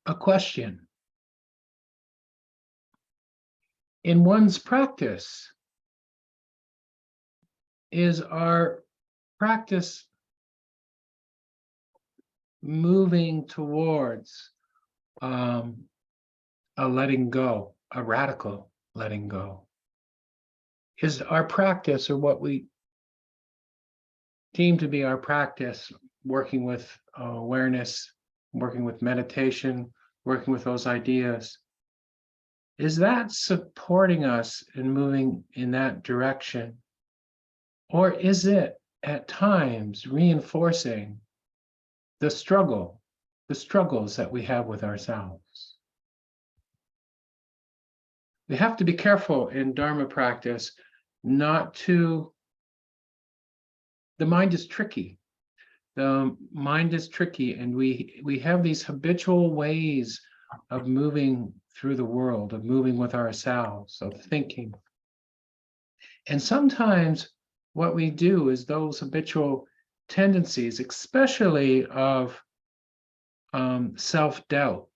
a question. In one's practice, is our practice moving towards a letting go, a radical letting go? Is our practice, or what we deem to be our practice, working with awareness, working with meditation, working with those ideas, is that supporting us in moving in that direction? Or is it at times reinforcing the struggles that we have with ourselves? We have to be careful in Dharma practice not to. The mind is tricky. The mind is tricky, and we have these habitual ways of moving through the world, of moving with ourselves, of thinking. And sometimes what we do is those habitual tendencies, especially of self-doubt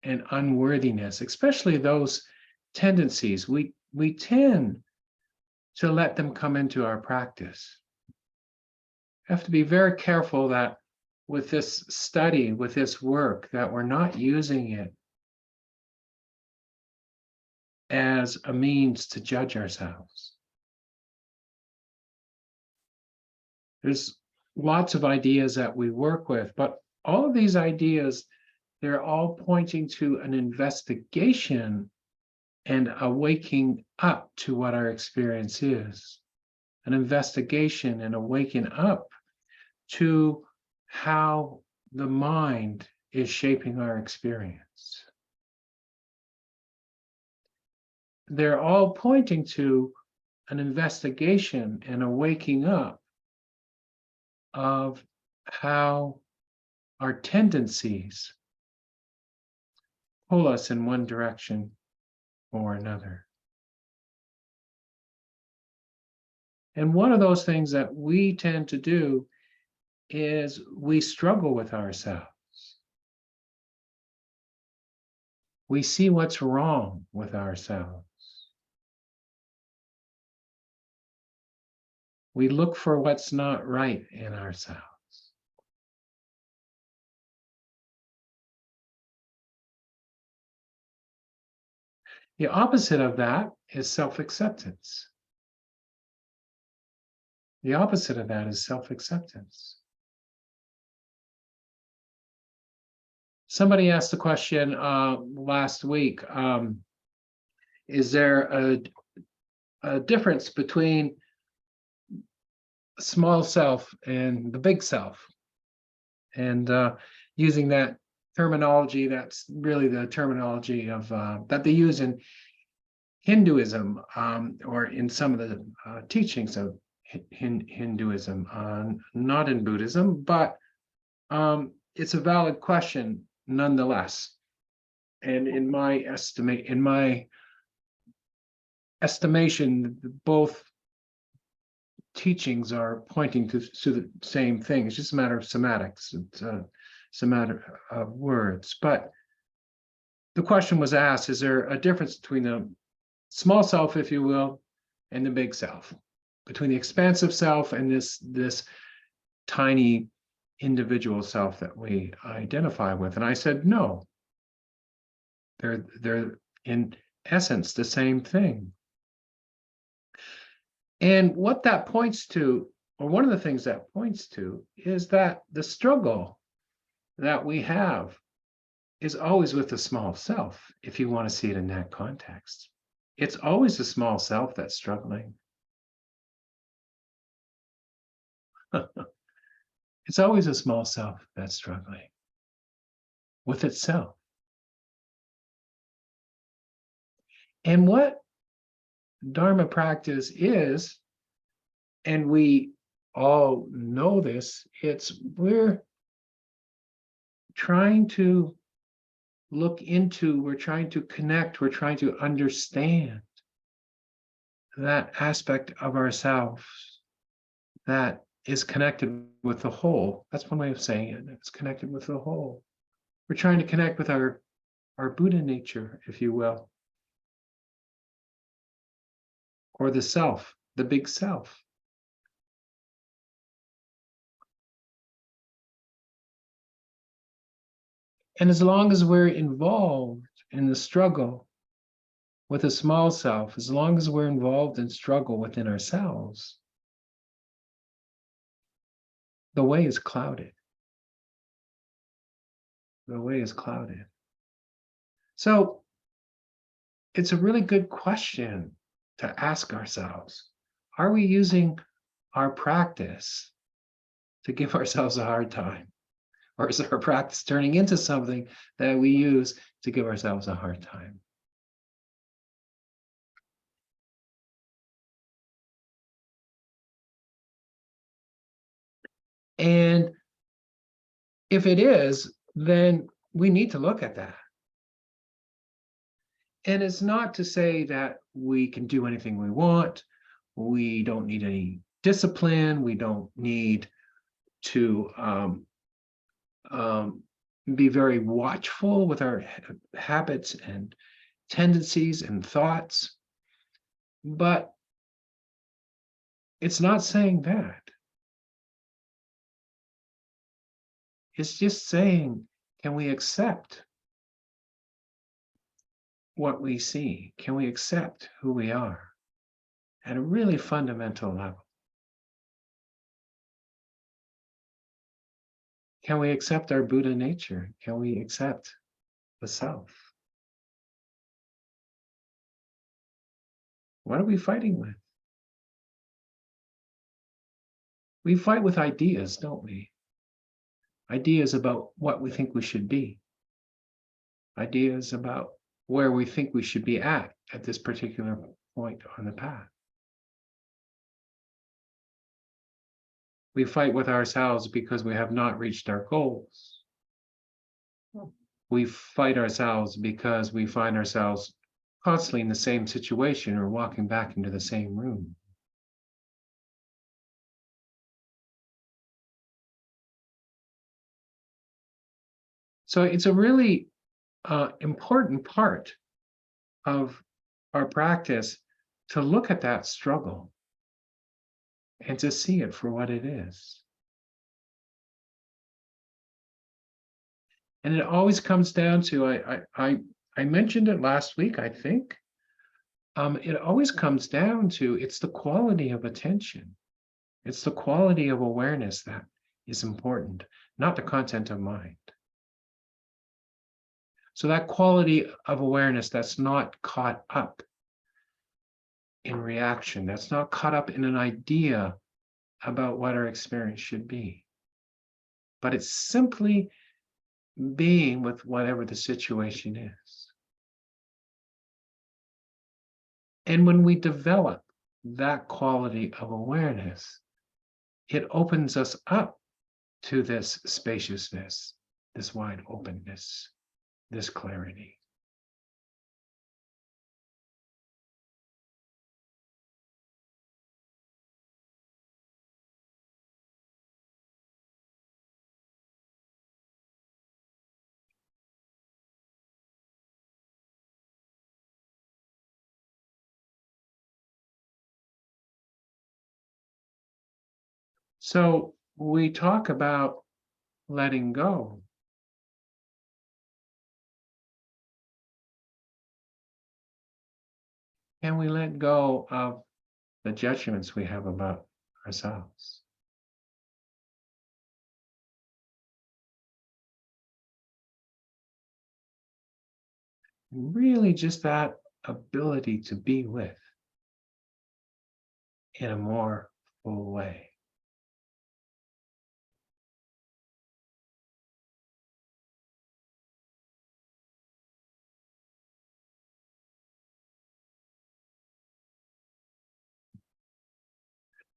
and unworthiness, especially those tendencies, we tend to let them come into our practice. We have to be very careful that with this study, with this work, that we're not using it as a means to judge ourselves. There's lots of ideas that we work with, but all of these ideas, they're all pointing to an investigation and a waking up to what our experience is. An investigation and a waking up to how the mind is shaping our experience. They're all pointing to an investigation and a waking up of how our tendencies pull us in one direction or another. And one of those things that we tend to do is we struggle with ourselves. We see what's wrong with ourselves. We look for what's not right in ourselves. The opposite of that is self-acceptance. The opposite of that is self-acceptance. Somebody asked the question last week, is there a difference between small self and the big self? And using that terminology, that's really the terminology of that they use in Hinduism, or in some of the teachings of Hinduism, not in Buddhism, but it's a valid question nonetheless. And in my estimation, both teachings are pointing to the same thing. It's just a matter of semantics. It's a matter of words. But the question was asked, is there a difference between the small self, if you will, and the big self? Between the expansive self and this tiny individual self that we identify with? And I said, no. They're in essence the same thing. And what that points to, or one of the things that points to, is that the struggle that we have is always with the small self, if you want to see it in that context. It's always the small self that's struggling. It's always a small self that's struggling with itself. And what Dharma practice is, and we all know this, we're trying to look into, we're trying to connect, we're trying to understand that aspect of ourselves that is connected with the whole. That's one way of saying it. It's connected with the whole. We're trying to connect with our our Buddha nature, if you will, or the self, the big self. And as long as we're involved in the struggle with a small self, as long as we're involved in struggle within ourselves, the way is clouded. The way is clouded. So it's a really good question to ask ourselves. Are we using our practice to give ourselves a hard time? Or is our practice turning into something that we use to give ourselves a hard time? And if it is, then we need to look at that. And it's not to say that we can do anything we want. We don't need any discipline. We don't need to be very watchful with our habits and tendencies and thoughts. But it's not saying that. It's just saying, can we accept what we see? Can we accept who we are at a really fundamental level? Can we accept our Buddha nature? Can we accept the self? What are we fighting with? We fight with ideas, don't we? Ideas about what we think we should be. Ideas about where we think we should be at this particular point on the path. We fight with ourselves because we have not reached our goals. We fight ourselves because we find ourselves constantly in the same situation or walking back into the same room. So it's a really important part of our practice to look at that struggle and to see it for what it is. And it always comes down to, I mentioned it last week, I think. It always comes down to, it's the quality of attention. It's the quality of awareness that is important, not the content of mind. So that quality of awareness that's not caught up in reaction, that's not caught up in an idea about what our experience should be, but it's simply being with whatever the situation is. And when we develop that quality of awareness, it opens us up to this spaciousness, this wide openness, this clarity. So we talk about letting go. And we let go of the judgments we have about ourselves. Really just that ability to be with in a more full way.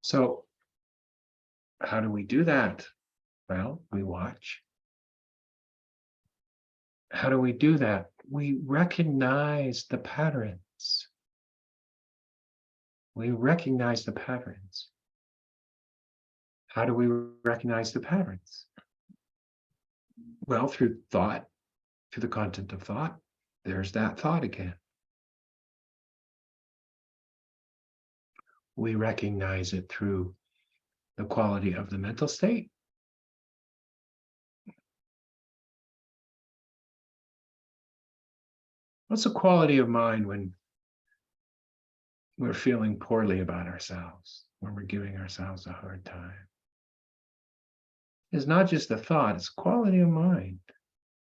So how do we do that? Well, we watch. How do we do that? We recognize the patterns. We recognize the patterns. How do we recognize the patterns? Well, through thought, through the content of thought. there's that thought again. We recognize it through the quality of the mental state. What's the quality of mind when we're feeling poorly about ourselves, when we're giving ourselves a hard time? It's not just a thought, it's quality of mind.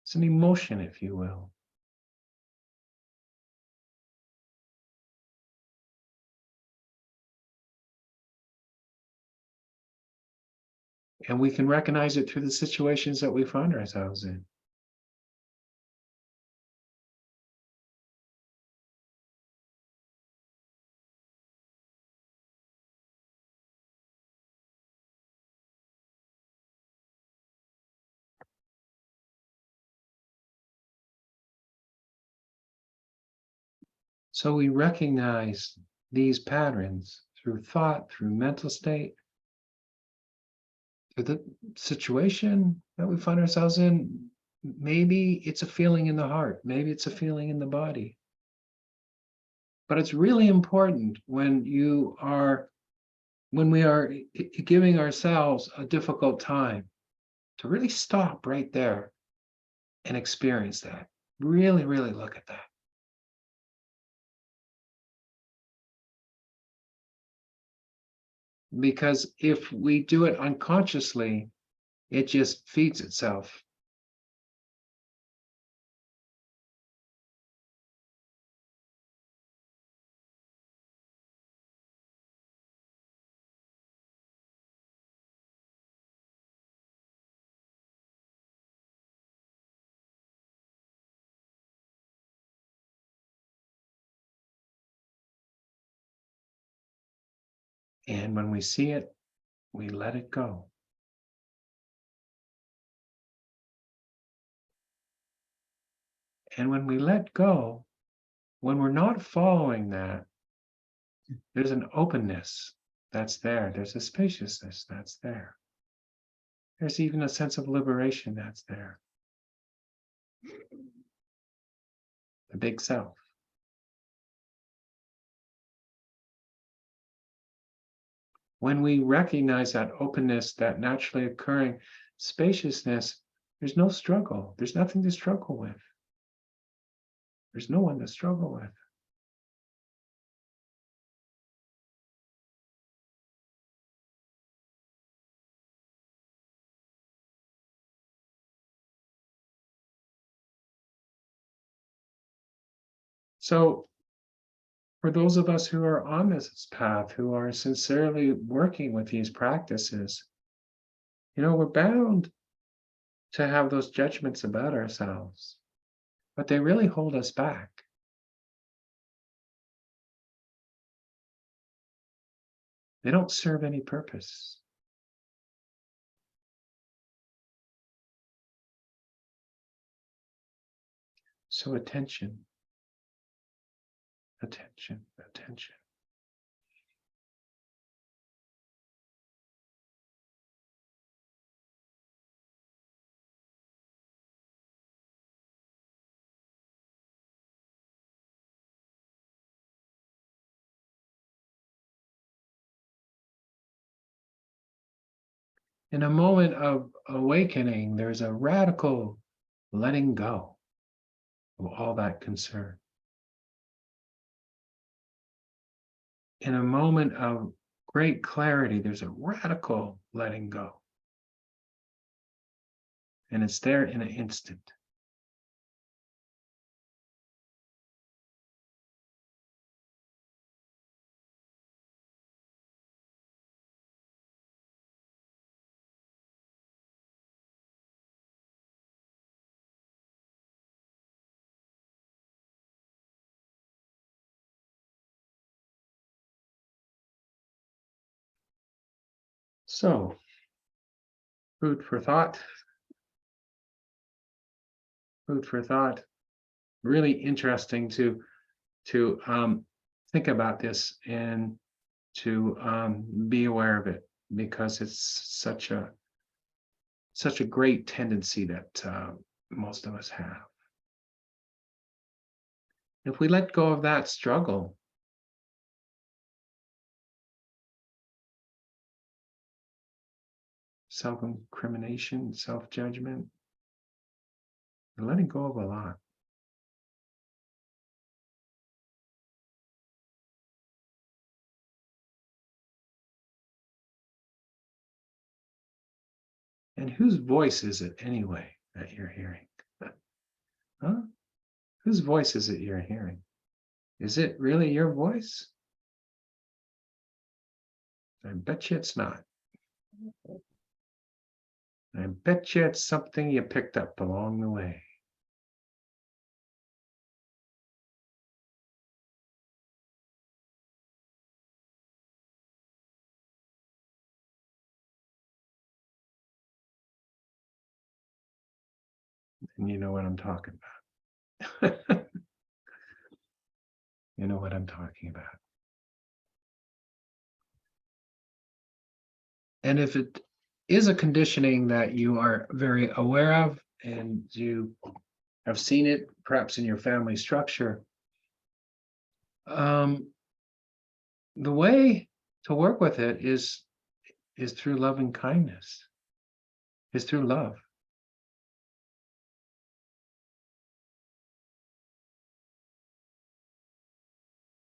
It's an emotion, if you will. And we can recognize it through the situations that we find ourselves in. So we recognize these patterns through thought, through mental state, through the situation that we find ourselves in. Maybe it's a feeling in the heart, maybe it's a feeling in the body. But it's really important when we are giving ourselves a difficult time to really stop right there and experience that. Really, really look at that. Because if we do it unconsciously, it just feeds itself. And when we see it, we let it go. And when we let go, when we're not following that, there's an openness that's there. There's a spaciousness that's there. There's even a sense of liberation that's there. The big self. When we recognize that openness, that naturally occurring spaciousness, there's no struggle. There's nothing to struggle with. There's no one to struggle with. So for those of us who are on this path, who are sincerely working with these practices, we're bound to have those judgments about ourselves, but they really hold us back. They don't serve any purpose. So attention, attention, attention. In a moment of awakening, there's a radical letting go of all that concern. In a moment of great clarity, there's a radical letting go. And it's there in an instant. So, food for thought. Food for thought. Really interesting to think about this and to be aware of it, because it's such a great tendency that most of us have. If we let go of that struggle, self-incrimination, self-judgment, we're letting go of a lot. And whose voice is it anyway that you're hearing? Huh? Whose voice is it you're hearing? Is it really your voice? I bet you it's not. I bet you it's something you picked up along the way. And you know what I'm talking about. You know what I'm talking about. And if it is a conditioning that you are very aware of and you have seen it perhaps in your family structure, the way to work with it is through loving kindness, is through love.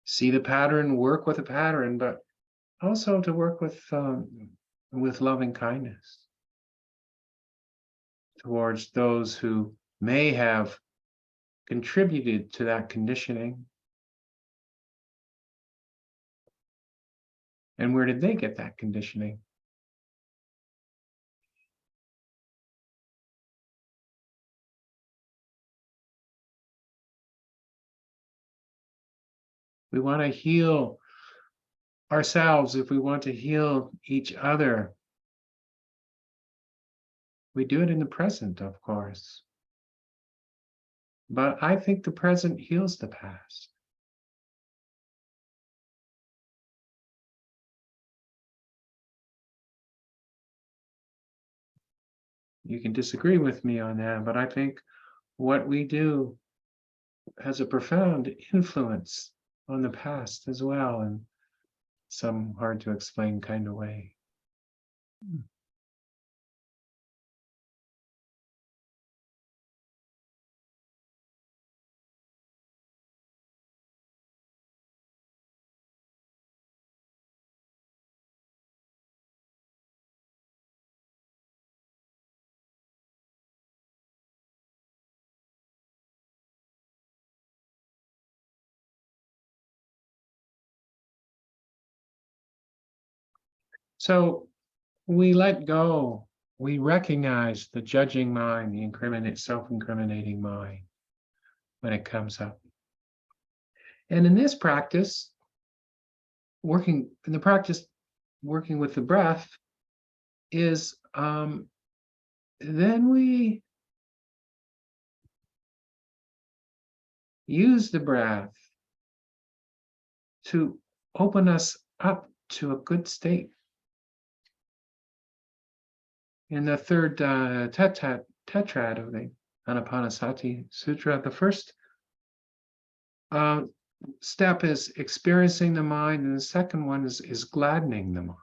See the pattern, work with the pattern, but also to work with loving kindness towards those who may have contributed to that conditioning. And where did they get that conditioning? We want to heal ourselves. If we want to heal each other, we do it in the present, of course. But I think the present heals the past. You can disagree with me on that, but I think what we do has a profound influence on the past as well, in some hard to explain kind of way. So we let go, we recognize the judging mind, the self-incriminating mind when it comes up. And in this practice, working with the breath is then we use the breath to open us up to a good state. In the third tetrad of the Anapanasati Sutra, the first step is experiencing the mind, and the second one is gladdening the mind.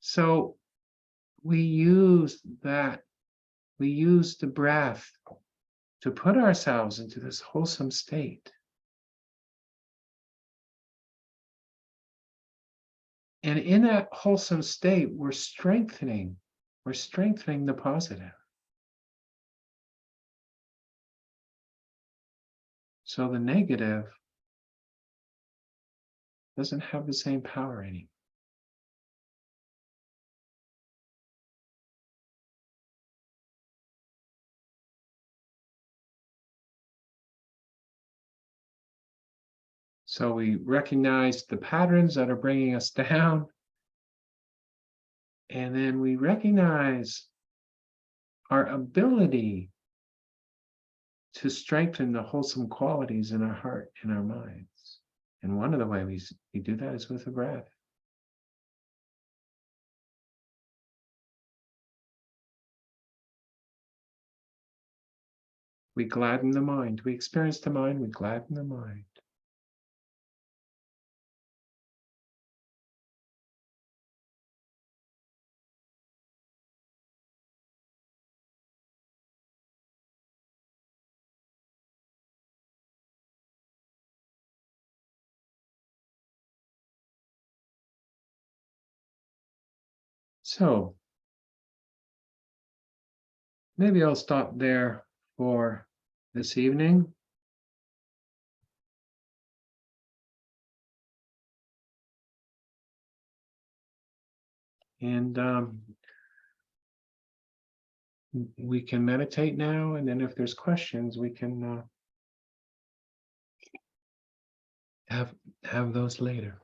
So we use the breath to put ourselves into this wholesome state. And in that wholesome state, we're strengthening the positive. So the negative doesn't have the same power anymore. So we recognize the patterns that are bringing us down, and then we recognize our ability to strengthen the wholesome qualities in our heart and our minds. And one of the ways we do that is with the breath. We gladden the mind. We experience the mind, we gladden the mind. So maybe I'll stop there for this evening. And we can meditate now, and then if there's questions, we can have those later.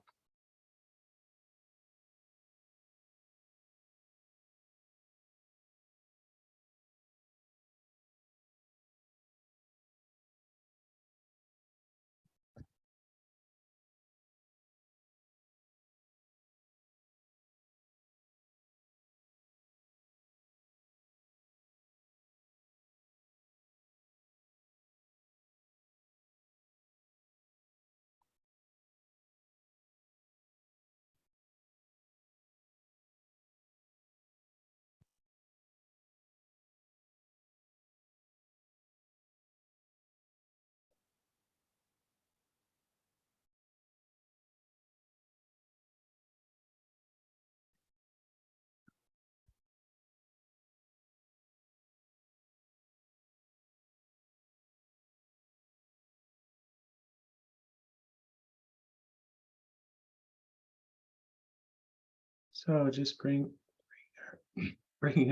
So just bringing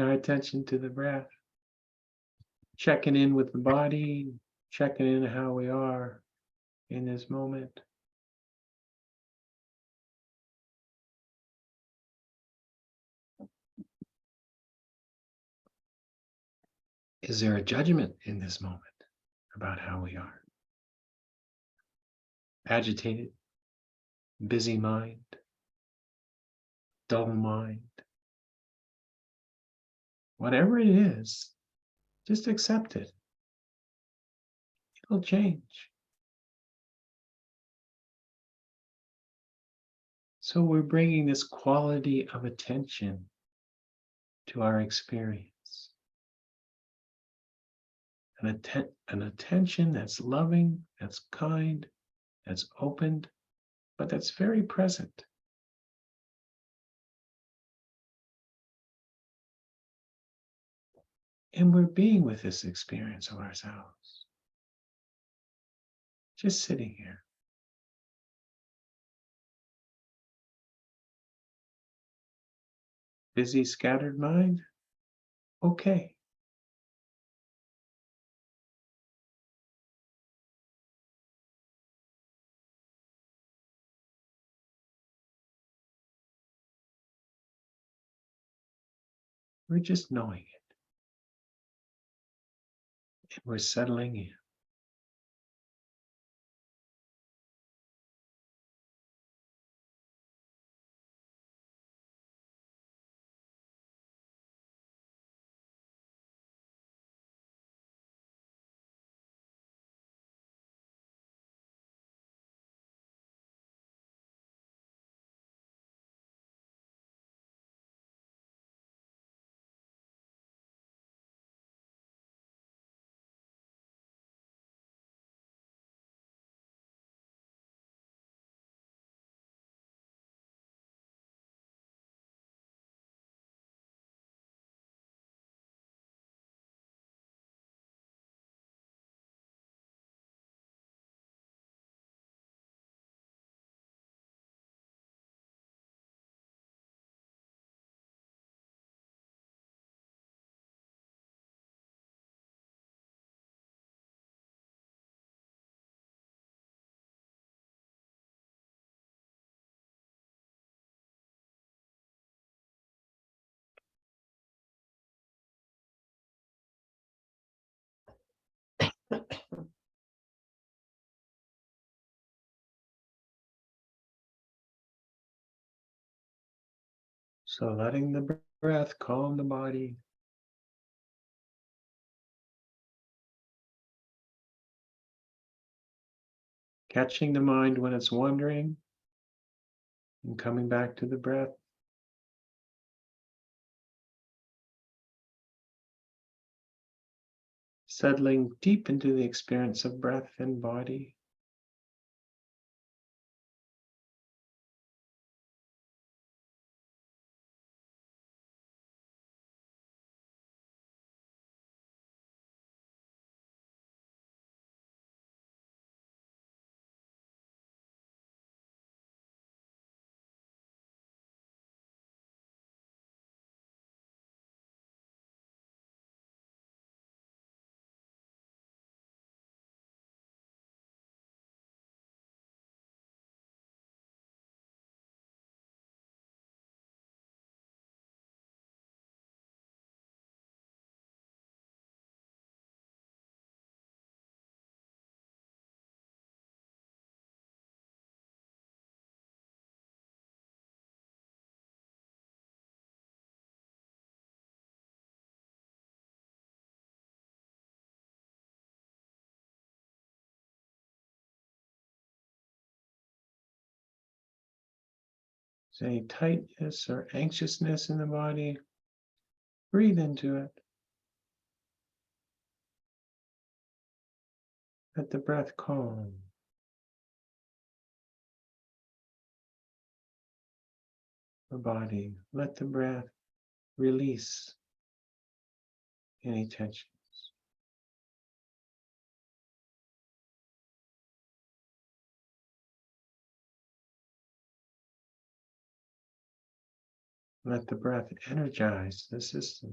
our attention to the breath, checking in with the body, checking in how we are in this moment. Is there a judgment in this moment about how we are? Agitated, busy mind, dull mind. Whatever it is, just accept it. It'll change. So we're bringing this quality of attention to our experience. An attention that's loving, that's kind, that's opened, but that's very present. And we're being with this experience of ourselves. Just sitting here. Busy, scattered mind? Okay. We're just knowing it. And we're settling in. So letting the breath calm the body. Catching the mind when it's wandering and coming back to the breath. Settling deep into the experience of breath and body. Is any tightness or anxiousness in the body? Breathe into it. Let the breath calm. The body. Let the breath release any tensions. Let the breath energize the system.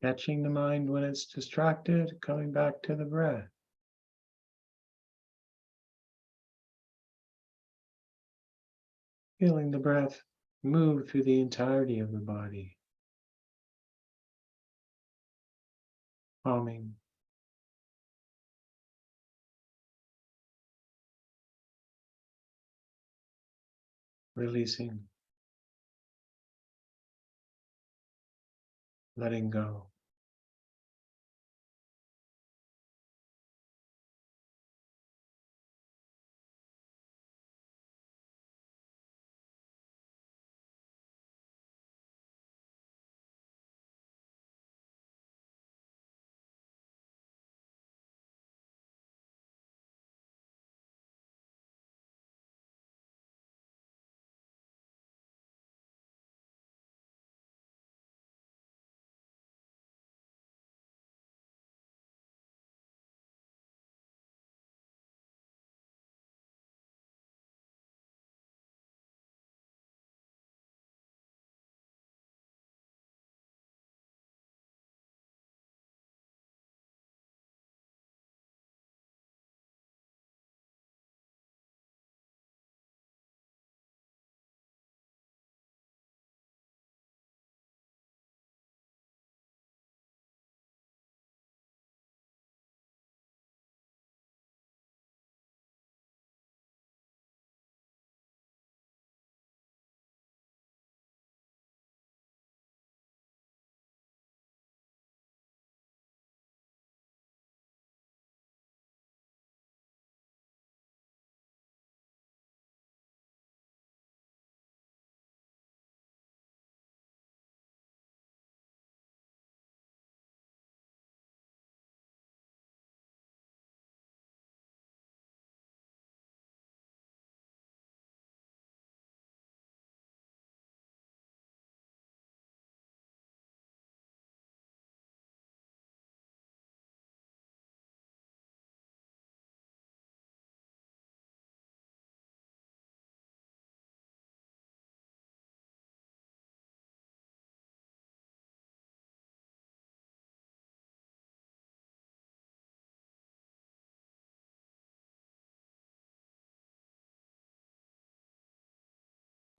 Catching the mind when it's distracted, coming back to the breath. Feeling the breath move through the entirety of the body. Calming. Releasing. Letting go.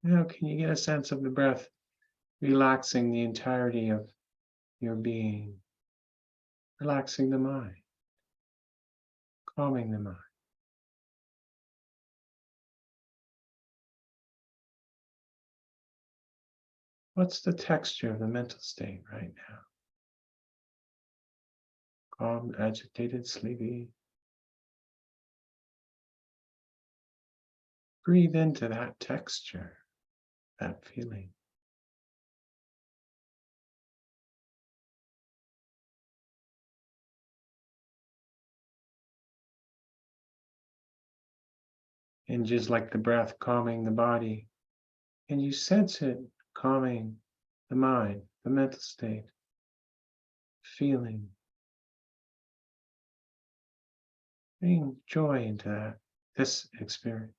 Now, can you get a sense of the breath relaxing the entirety of your being, relaxing the mind, calming the mind? What's the texture of the mental state right now? Calm, agitated, sleepy? Breathe into that texture, that feeling. And just like the breath calming the body, can you sense it calming the mind, the mental state, feeling? Bring joy into that, this experience.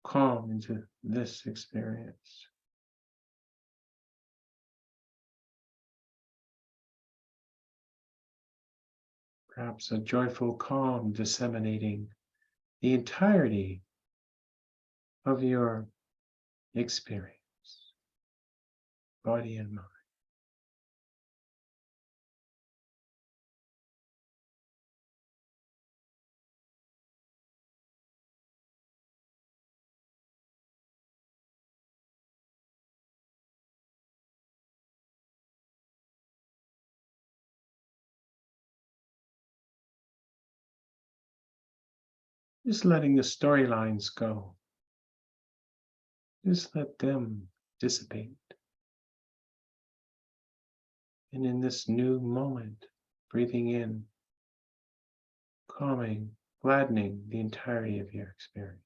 Calm into this experience. Perhaps a joyful calm disseminating the entirety of your experience, body and mind. Just letting the storylines go. Just let them dissipate. And in this new moment, breathing in, calming, gladdening the entirety of your experience.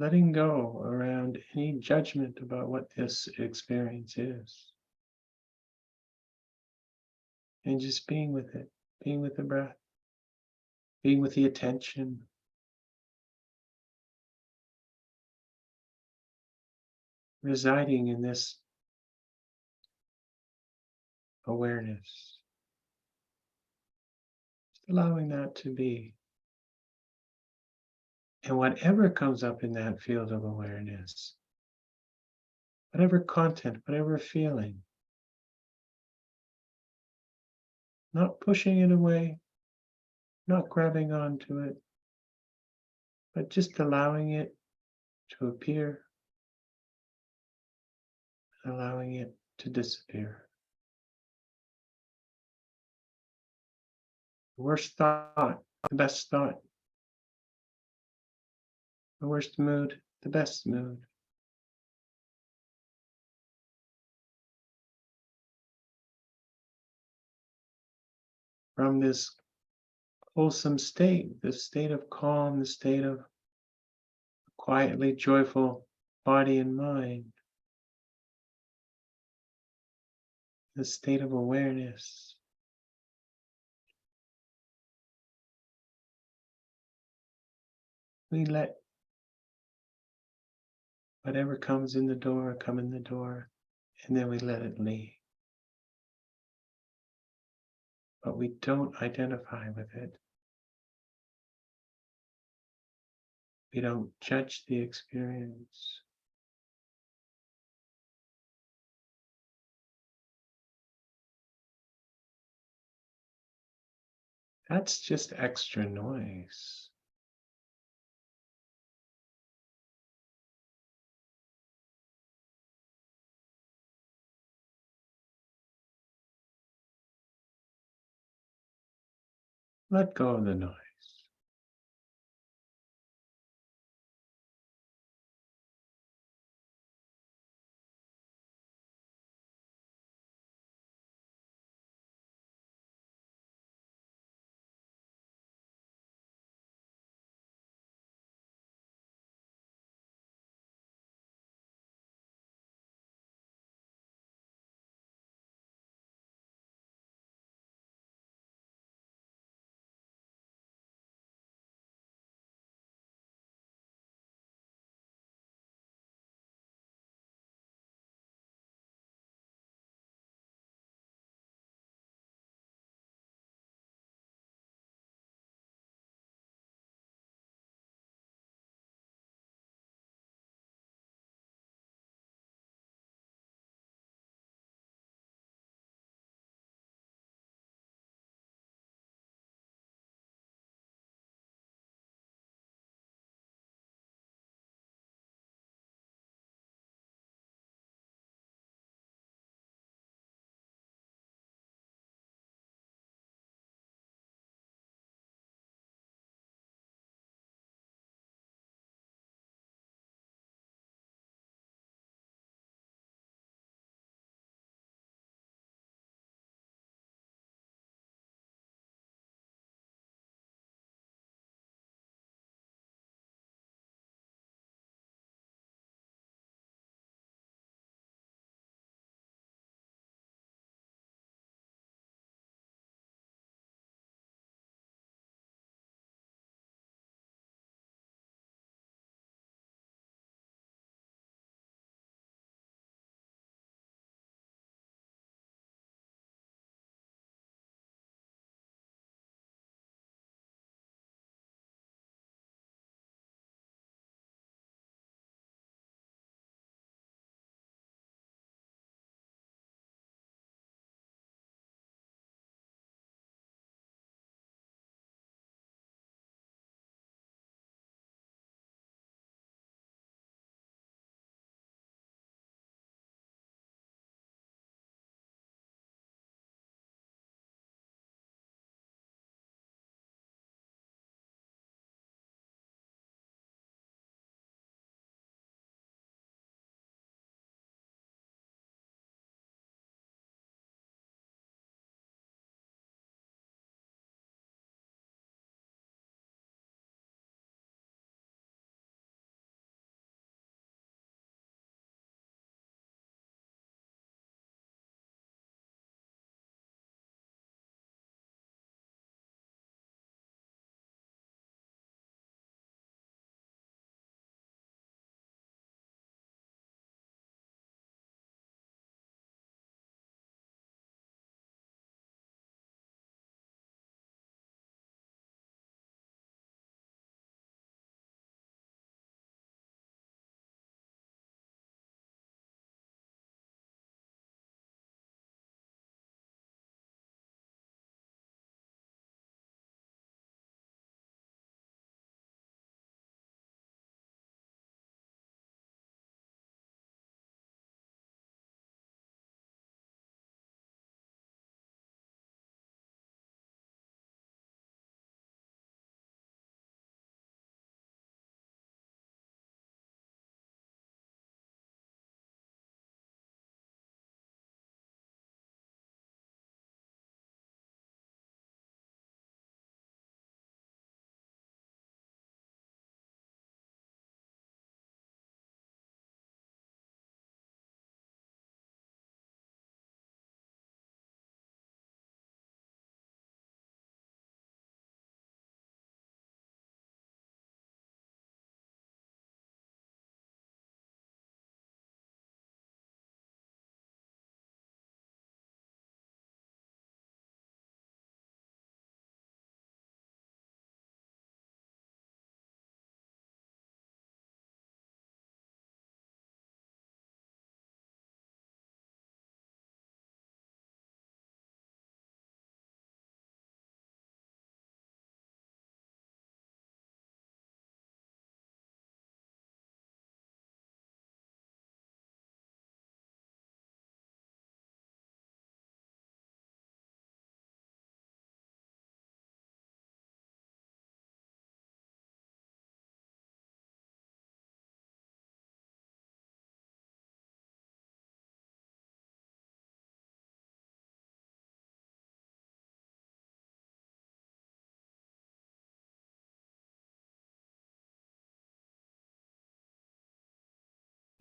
letting go around any judgment about what this experience is. And just being with it, being with the breath, being with the attention. Residing in this awareness. Just allowing that to be. And whatever comes up in that field of awareness, whatever content, whatever feeling, not pushing it away, not grabbing onto it, but just allowing it to appear, allowing it to disappear. The worst thought, the best thought. The worst mood, the best mood. From this wholesome state, this state of calm, the state of quietly joyful body and mind, the state of awareness. We let whatever comes in the door come in the door, and then we let it leave. But we don't identify with it. We don't judge the experience. That's just extra noise. Let go of the noise.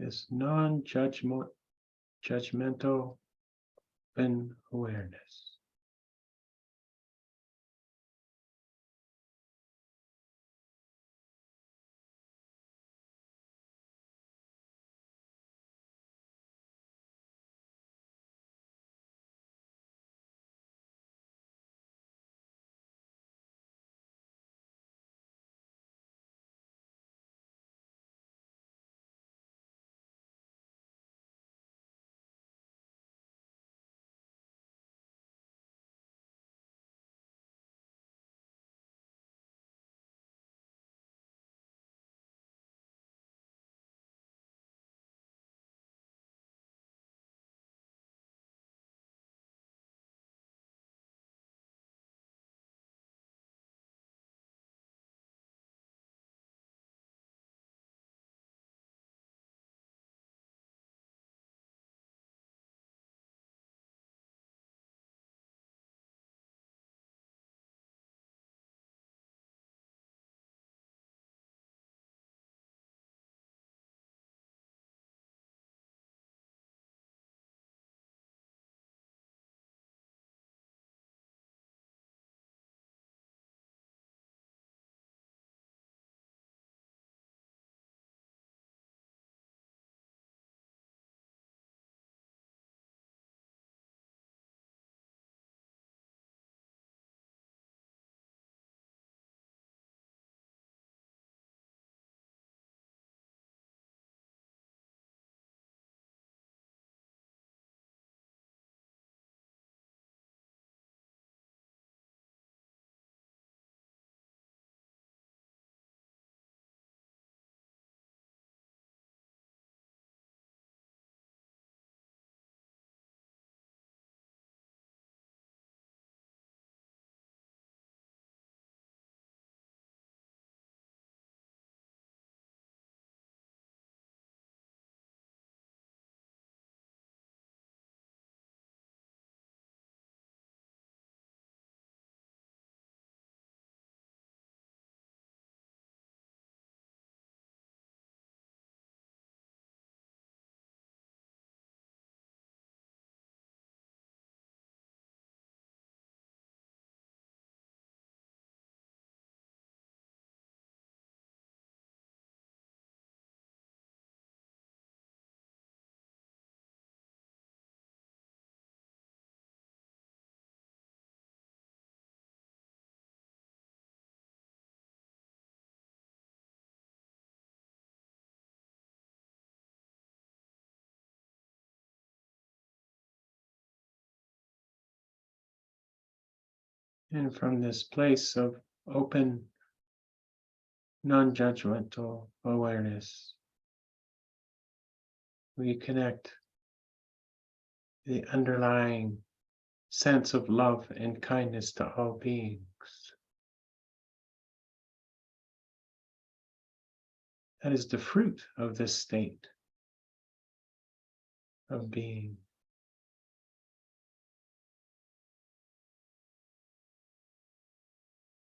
this non-judgmental open awareness. And from this place of open, non-judgmental awareness, we connect the underlying sense of love and kindness to all beings. That is the fruit of this state of being.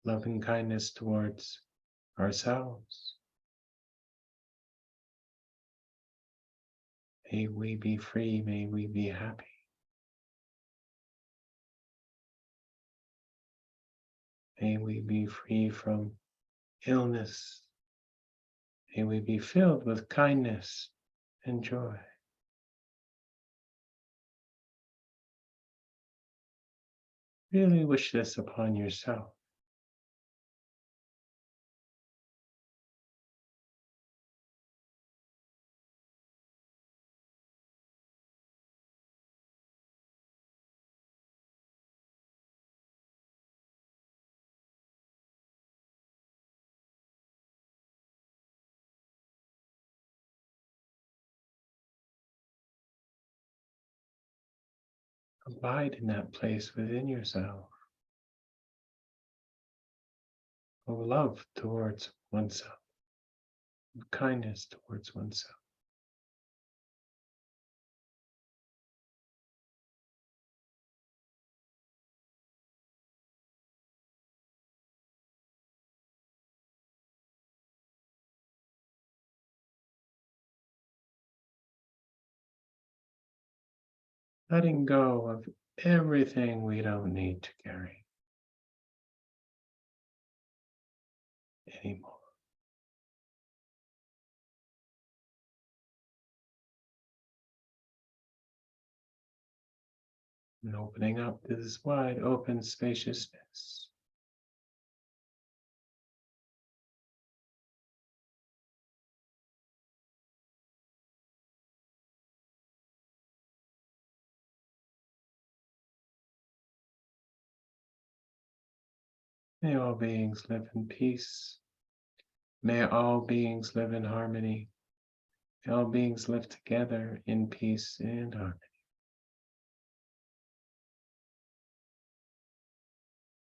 Loving kindness towards ourselves. May we be free, may we be happy. May we be free from illness. May we be filled with kindness and joy. Really wish this upon yourself. Abide in that place within yourself of love towards oneself, of kindness towards oneself. letting go of everything we don't need to carry anymore. And opening up this wide open spaciousness. May all beings live in peace. May all beings live in harmony. May all beings live together in peace and harmony.